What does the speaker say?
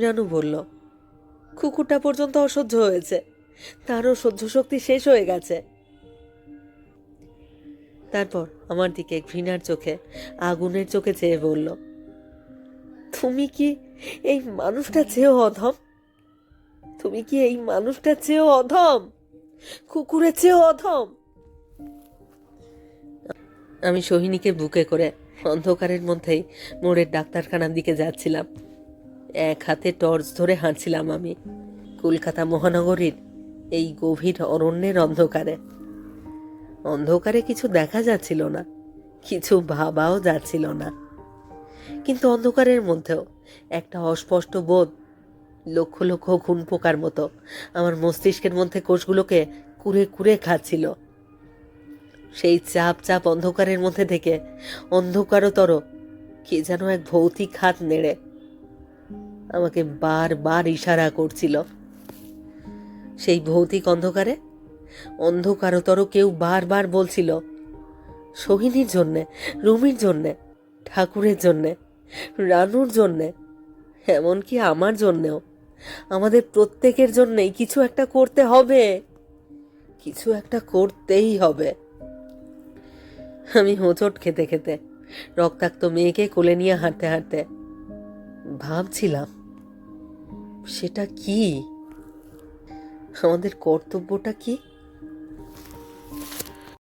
রানু বলল, কুকুরটা পর্যন্ত অসহ্য হয়েছে, তারও সহ্য শক্তি শেষ হয়ে গেছে। তারপর আমার দিকে ঘৃণার চোখে, আগুনের চোখে চেয়ে বলল, তুমি কি এই মানুষটা চেয়েও অধম? তুমি কি এই মানুষটা চেয়েও অধম? কুকুরের চেয়েও অধম? আমি সোহিনীকে বুকে করে অন্ধকারের মধ্যেই মোড়ের ডাক্তারখানার দিকে যাচ্ছিলাম। এক হাতে টর্চ ধরে হাঁটছিলাম আমি কলকাতা মহানগরীর এই গভীর অরণ্যের অন্ধকারে। অন্ধকারে কিছু দেখা যাচ্ছিল না, কিছু ভাবাও যাচ্ছিল না, কিন্তু অন্ধকারের মধ্যেও একটা অস্পষ্ট বোধ লক্ষ লক্ষ ঘুণ পোকার মতো আমার মস্তিষ্কের মধ্যে কোষগুলোকে কুরে কুরে খাচ্ছিল। সেই চাপ চাপ অন্ধকারের মধ্যে থেকে অন্ধকারতর কে যেন এক ভৌতিক হাত নেড়ে আমাকে বারবার ইশারা করছিল। সেই ভৌতিক অন্ধকারে অন্ধকারতর কেউ বারবার বলছিল, সোহিনীর জন্যে, রুমির জন্যে, ঠাকুরের জন্যে, রানুর জন্যে, এমনকি আমার জন্যেও, আমাদের প্রত্যেকের জন্যেই কিছু একটা করতে হবে, কিছু একটা করতেই হবে। আমি হোঁচট খেতে খেতে, রক্তাক্ত মেয়েকে কোলে নিয়ে হাঁটতে হাঁটতে ভাবছিলাম, সেটা কি, আমাদের কর্তব্যটা কি?